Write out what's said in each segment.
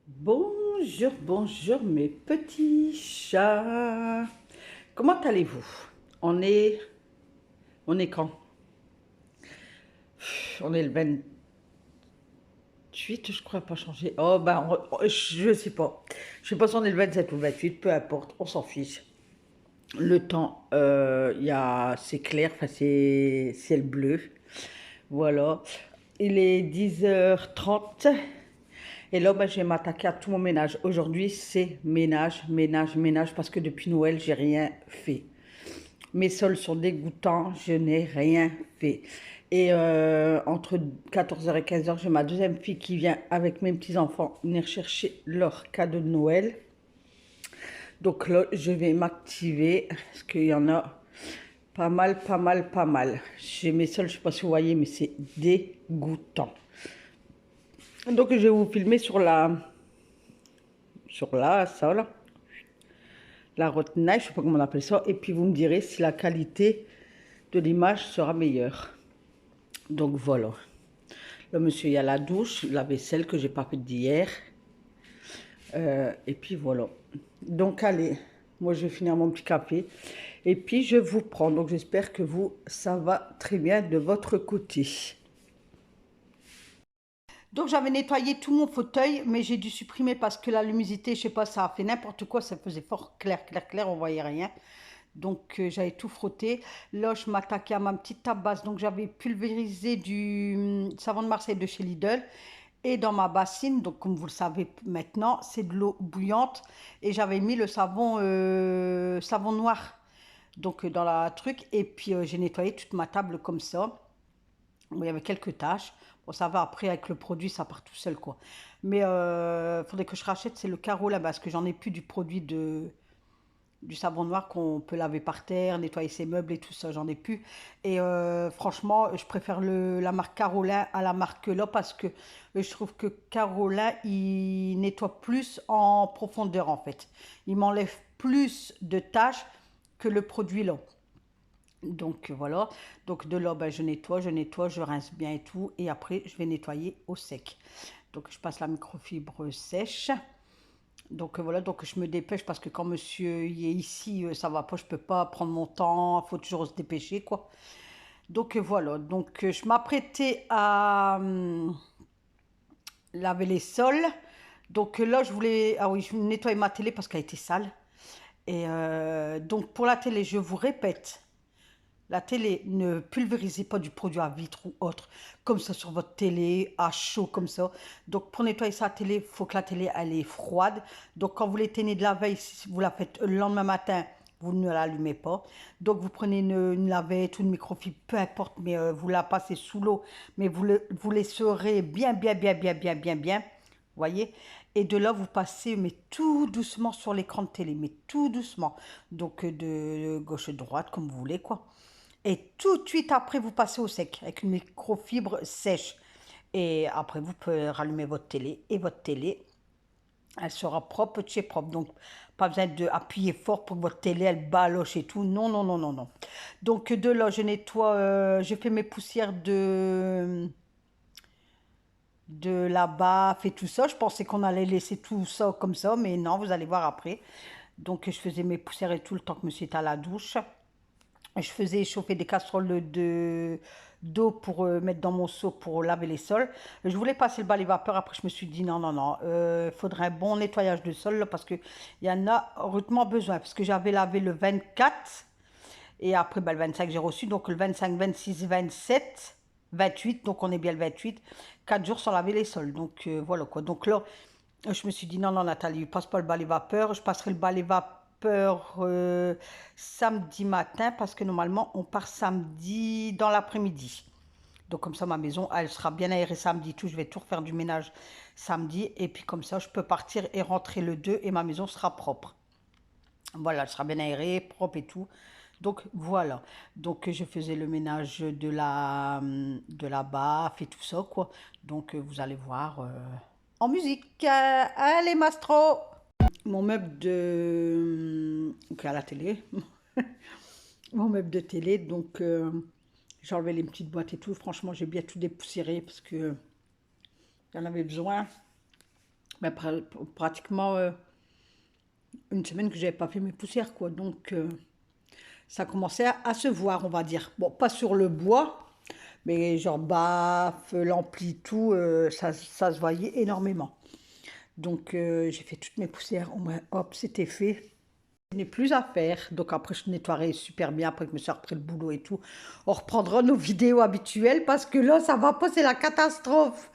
Bonjour, bonjour mes petits chats. Comment allez-vous? On est, on est quand? On est le 28, je crois, pas changé. Oh ben, je sais pas. Je sais pas si on est le 27 ou le 28, peu importe, on s'en fiche. Le temps, c'est clair, enfin c'est ciel bleu. Voilà. Il est 10h30. Et là, ben, je vais m'attaquer à tout mon ménage. Aujourd'hui, c'est ménage, ménage, ménage, parce que depuis Noël, j'ai rien fait. Mes sols sont dégoûtants, je n'ai rien fait. Et entre 14h et 15h, j'ai ma deuxième fille qui vient avec mes petits-enfants venir chercher leur cadeau de Noël. Donc là, je vais m'activer, parce qu'il y en a pas mal, pas mal, pas mal. J'ai mes sols, je ne sais pas si vous voyez, mais c'est dégoûtant. Donc je vais vous filmer ça là, la retenue, je ne sais pas comment on appelle ça, et puis vous me direz si la qualité de l'image sera meilleure. Donc voilà. Là, monsieur, il y a la douche, la vaisselle que j'ai pas faite d'hier. Et puis voilà. Donc allez, moi je vais finir mon petit café. Et puis je vous prends. Donc j'espère que vous, ça va très bien de votre côté. Donc j'avais nettoyé tout mon fauteuil, mais j'ai dû supprimer parce que la luminosité, je sais pas, ça a fait n'importe quoi, ça faisait fort clair, clair, clair, on voyait rien. Donc j'avais tout frotté. Là, je m'attaquais à ma petite tabasse. Donc j'avais pulvérisé du savon de Marseille de chez Lidl. Et dans ma bassine, donc comme vous le savez maintenant, c'est de l'eau bouillante. Et j'avais mis le savon noir donc dans la truc. Et puis j'ai nettoyé toute ma table comme ça. Bon, il y avait quelques taches. Bon, ça va, après, avec le produit, ça part tout seul, quoi. Mais faudrait que je rachète, c'est le Carola, parce que j'en ai plus du produit du savon noir qu'on peut laver par terre, nettoyer ses meubles et tout ça, j'en ai plus. Et franchement, je préfère la marque Carolin à la marque là parce que je trouve que Carolin, il nettoie plus en profondeur en fait. Il m'enlève plus de tâches que le produit là. Donc voilà, donc de là, ben, je nettoie, je rince bien et tout. Et après, je vais nettoyer au sec. Donc je passe la microfibre sèche. Donc voilà, donc je me dépêche parce que quand monsieur y est ici, ça va pas, je peux pas prendre mon temps, faut toujours se dépêcher quoi. Donc voilà, donc je m'apprêtais à laver les sols. Donc là, je voulais, ah oui, je nettoyer ma télé parce qu'elle était sale. Et donc pour la télé, je vous répète, la télé, ne pulvérisez pas du produit à vitre ou autre, comme ça sur votre télé, à chaud comme ça. Donc pour nettoyer sa télé, il faut que la télé elle est froide. Donc quand vous l'éteignez de la veille, si vous la faites le lendemain matin, vous ne l'allumez pas. Donc vous prenez une lavette ou une microfibre, peu importe, mais vous la passez sous l'eau, mais vous l'essorez bien, bien, bien, bien, bien, bien, bien. Voyez? Et de là, vous passez, mais tout doucement sur l'écran de télé, mais tout doucement. Donc de gauche à droite, comme vous voulez, quoi. Et tout de suite après, vous passez au sec avec une microfibre sèche. Et après, vous pouvez rallumer votre télé. Et votre télé, elle sera propre de chez propre. Donc, pas besoin d'appuyer fort pour que votre télé, elle baloche et tout. Non, non, non, non, non. Donc, de là, je nettoie, je fais mes poussières de la baffe et tout ça. Je pensais qu'on allait laisser tout ça comme ça, mais non, vous allez voir après. Donc, je faisais mes poussières et tout le temps que monsieur était à la douche. Je faisais chauffer des casseroles d'eau pour mettre dans mon seau pour laver les sols. Je voulais passer le balai vapeur. Après, je me suis dit non, non, non. Il faudrait un bon nettoyage de sol là, parce qu'il y en a rudement besoin. Parce que j'avais lavé le 24 et après ben, le 25 j'ai reçu. Donc le 25, 26, 27, 28. Donc on est bien le 28. 4 jours sans laver les sols. Donc voilà quoi. Donc là, je me suis dit non, non, Nathalie, passe pas le balai vapeur. Je passerai le balai vapeur samedi matin parce que normalement, on part samedi dans l'après-midi. Donc comme ça, ma maison, elle sera bien aérée samedi. Tout, je vais tout refaire du ménage samedi. Et puis comme ça, je peux partir et rentrer le 2 et ma maison sera propre. Voilà, elle sera bien aérée, propre et tout. Donc voilà. Donc je faisais le ménage de la baffe et tout ça, quoi. Donc vous allez voir en musique. Allez, Mastro! Mon meuble à la télé. Mon meuble de télé. Donc j'ai enlevé les petites boîtes et tout. Franchement, j'ai bien tout dépoussiéré parce que j'en avais besoin. Mais pratiquement une semaine que j'avais pas fait mes poussières, quoi. Donc, ça commençait à se voir, on va dire. Bon, pas sur le bois, mais genre baffe, l'ampli, tout, ça se voyait énormément. Donc, j'ai fait toutes mes poussières. Au moins, hop, c'était fait. Je n'ai plus à faire. Donc, après, je nettoierai super bien. Après que je me suis repris le boulot et tout. On reprendra nos vidéos habituelles parce que là, ça va pas, c'est la catastrophe.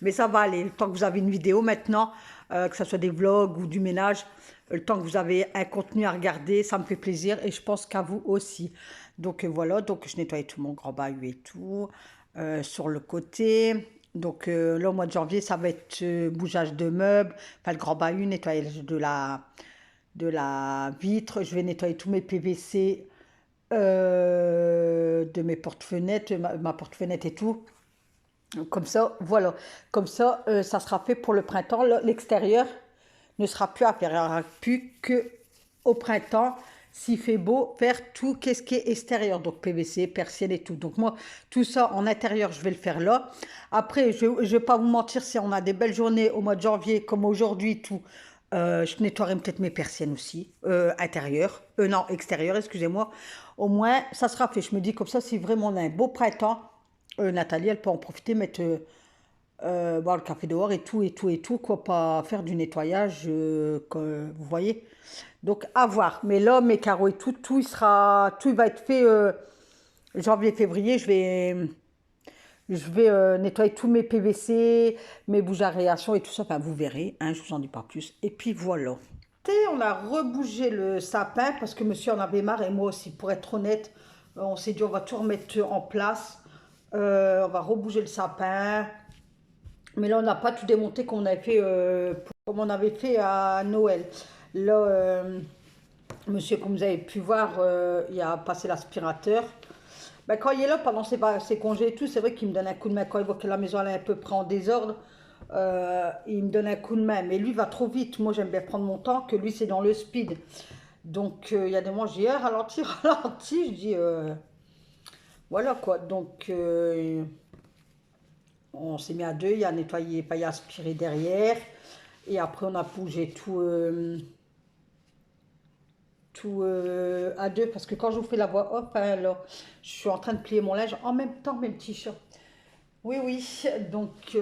Mais ça va aller. Le temps que vous avez une vidéo maintenant, que ce soit des vlogs ou du ménage, le temps que vous avez un contenu à regarder, ça me fait plaisir et je pense qu'à vous aussi. Donc voilà, donc je nettoie tout mon grand bahut et tout, sur le côté. Donc là, au mois de janvier, ça va être bougeage de meubles, enfin le grand bahut, nettoyage de la vitre. Je vais nettoyer tous mes PVC de mes porte-fenêtres, ma porte-fenêtre et tout. Comme ça, voilà. Comme ça, ça sera fait pour le printemps. L'extérieur ne sera plus à faire. Il n'y aura plus qu'au printemps, s'il fait beau, faire tout ce qui est extérieur. Donc PVC, persienne et tout. Donc moi, tout ça en intérieur, je vais le faire là. Après, je ne vais pas vous mentir, si on a des belles journées au mois de janvier, comme aujourd'hui, tout, je nettoierai peut-être mes persiennes aussi, intérieures. Non, extérieures, excusez-moi. Au moins, ça sera fait. Je me dis comme ça, si vraiment on a un beau printemps, Nathalie, elle peut en profiter, mettre boire le café dehors et tout, et tout, et tout, quoi, pas faire du nettoyage, vous voyez. Donc, à voir. Mais là, mes carreaux et tout, tout il va être fait janvier, février. Je vais nettoyer tous mes PVC, mes bougies à réaction et tout ça. Enfin, vous verrez, hein, je vous en dis pas plus. Et puis voilà. On a rebougé le sapin parce que monsieur en avait marre et moi aussi, pour être honnête. On s'est dit, on va tout remettre en place. On va rebouger le sapin. Mais là, on n'a pas tout démonté comme on avait fait, comme on avait fait à Noël. Là, monsieur, comme vous avez pu voir, il a passé l'aspirateur. Ben, quand il est là, pendant ses congés et tout, c'est vrai qu'il me donne un coup de main. Quand il voit que la maison elle est un peu près en désordre, il me donne un coup de main. Mais lui va trop vite. Moi, j'aime bien prendre mon temps, que lui, c'est dans le speed. Donc, il y a des moments, je dis, ralentis, ralentis. Je dis, voilà quoi. Donc, on s'est mis à deux. Il a nettoyé, pas il a aspiré derrière. Et après, on a bougé tout à deux. Parce que quand je vous fais la voix off, hein, là, je suis en train de plier mon linge en même temps, mes petits chats. Oui, oui. Donc,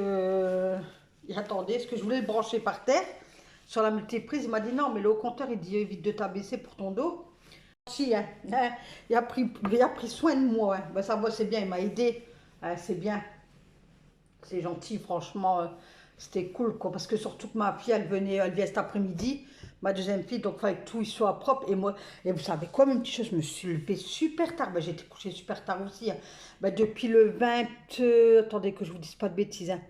attendez, est-ce que je voulais le brancher par terre sur la multiprise? Il m'a dit non, mais le haut compteur, il dit évite de t'abaisser pour ton dos. Si, hein, hein, il a pris soin de moi. Hein. Ben, ça va, c'est bien, il m'a aidé. Hein, c'est bien. C'est gentil, franchement, c'était cool, quoi. Parce que surtout que ma fille, elle vient cet après-midi, ma deuxième fille, donc il fallait que tout il soit propre. Et moi, et vous savez quoi, même petite chose, je me suis levée super tard. Ben, j'étais couchée super tard aussi. Hein. Ben, depuis le 20, attendez que je vous dise pas de bêtises. Hein.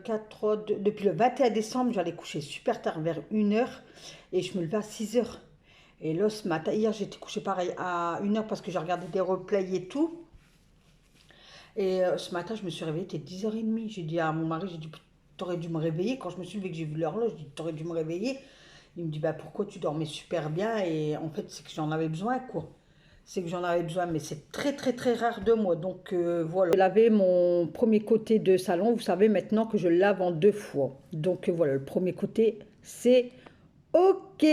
4, depuis le 21 décembre, j'allais coucher super tard, vers 1 heure, et je me levais à 6 heures. Et là, ce matin, hier, j'étais couchée pareil à 1 heure parce que j'ai regardé des replays et tout. Et ce matin, je me suis réveillée, c'était 10h30. J'ai dit à mon mari, j'ai dit, t'aurais dû me réveiller. Quand je me suis levée, que j'ai vu l'horloge, j'ai dit, t'aurais dû me réveiller. Il me dit, bah pourquoi tu dormais super bien? Et en fait, c'est que j'en avais besoin, quoi. C'est que j'en avais besoin, mais c'est très rare de moi. Donc voilà. Je lavais mon premier côté de salon. Vous savez maintenant que je le lave en 2 fois. Donc voilà, le premier côté, c'est OK.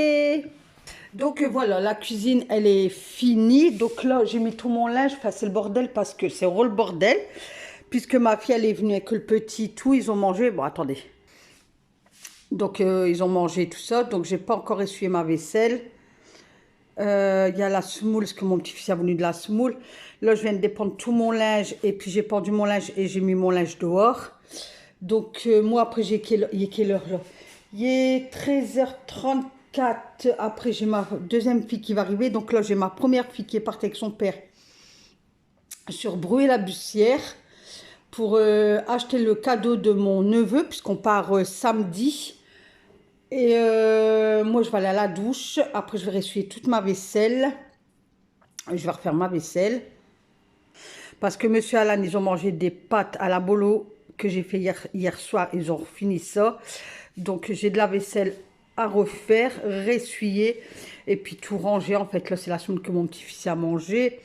Donc voilà, la cuisine, elle est finie. Donc là, j'ai mis tout mon linge. Enfin, c'est le bordel parce que c'est le bordel. Puisque ma fille, elle est venue avec le petit, tout, ils ont mangé. Bon, attendez. Donc, ils ont mangé tout ça. Donc, j'ai pas encore essuyé ma vaisselle. Il y a la semoule, parce que mon petit-fils est venu de la semoule. Là, je viens de dépendre tout mon linge. Et puis, j'ai pendu mon linge et j'ai mis mon linge dehors. Donc, moi, après, il est quelle heure là? Il est 13h34. Après, j'ai ma deuxième fille qui va arriver. Donc là, j'ai ma première fille qui est partie avec son père sur Bruay-la-Bussière pour acheter le cadeau de mon neveu, puisqu'on part samedi. Et moi, je vais aller à la douche. Après, je vais essuyer toute ma vaisselle. Je vais refaire ma vaisselle. Parce que monsieur Alan, ils ont mangé des pâtes à la bolo que j'ai fait hier soir. Ils ont fini ça. Donc, j'ai de la vaisselle à refaire, ressuyer et puis tout ranger. En fait, là, c'est la semaine que mon petit-fils a mangé.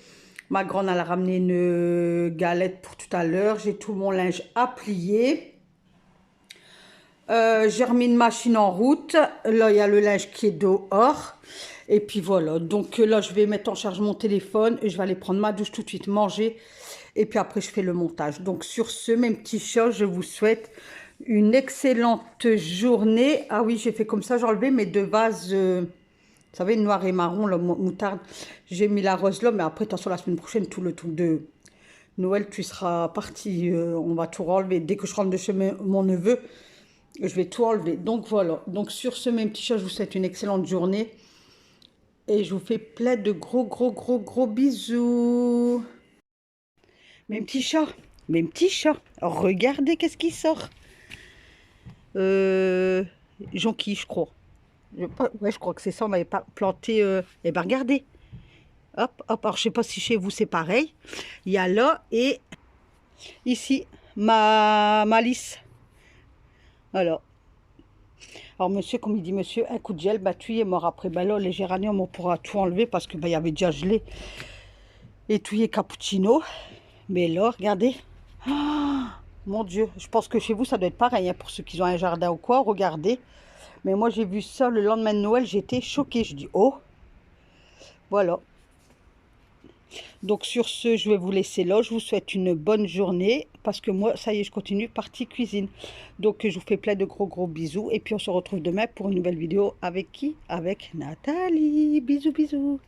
Ma grande, elle a ramené une galette pour tout à l'heure. J'ai tout mon linge à plier. J'ai remis une machine en route. Là, il y a le linge qui est dehors. Et puis voilà. Donc là, je vais mettre en charge mon téléphone. Et je vais aller prendre ma douche tout de suite, manger. Et puis après, je fais le montage. Donc sur ce, mes petits chats, je vous souhaite une excellente journée. Ah oui, j'ai fait comme ça. J'ai enlevé mes deux vases, vous savez, noir et marron, la moutarde. J'ai mis la rose là. Mais après, de toute façon, la semaine prochaine, tout le truc de Noël, tu seras parti. On va tout enlever. Dès que je rentre de chez mon neveu, je vais tout enlever. Donc voilà. Donc sur ce, mes petits chats, je vous souhaite une excellente journée. Et je vous fais plein de gros bisous. Mes petits chats, regardez qu'est-ce qui sort. Jonquille, je crois. Ouais, je crois que c'est ça, on m'avait pas planté. Eh ben regardez. Hop, hop. Alors je sais pas si chez vous c'est pareil. Il y a là et ici ma lisse. Alors. Alors monsieur, comme il dit monsieur, un coup de gel, bah tu es mort après. Bah là, les géraniums, on pourra tout enlever parce que bah, il y avait déjà gelé. Et tout est cappuccino. Mais là, regardez. Ah, mon Dieu, je pense que chez vous, ça doit être pareil, hein, pour ceux qui ont un jardin ou quoi, regardez. Mais moi, j'ai vu ça le lendemain de Noël, j'étais choquée. Je dis, oh, voilà. Donc sur ce, je vais vous laisser là. Je vous souhaite une bonne journée parce que moi, ça y est, je continue partie cuisine. Donc je vous fais plein de gros bisous. Et puis on se retrouve demain pour une nouvelle vidéo avec qui? Avec Nathalie. Bisous.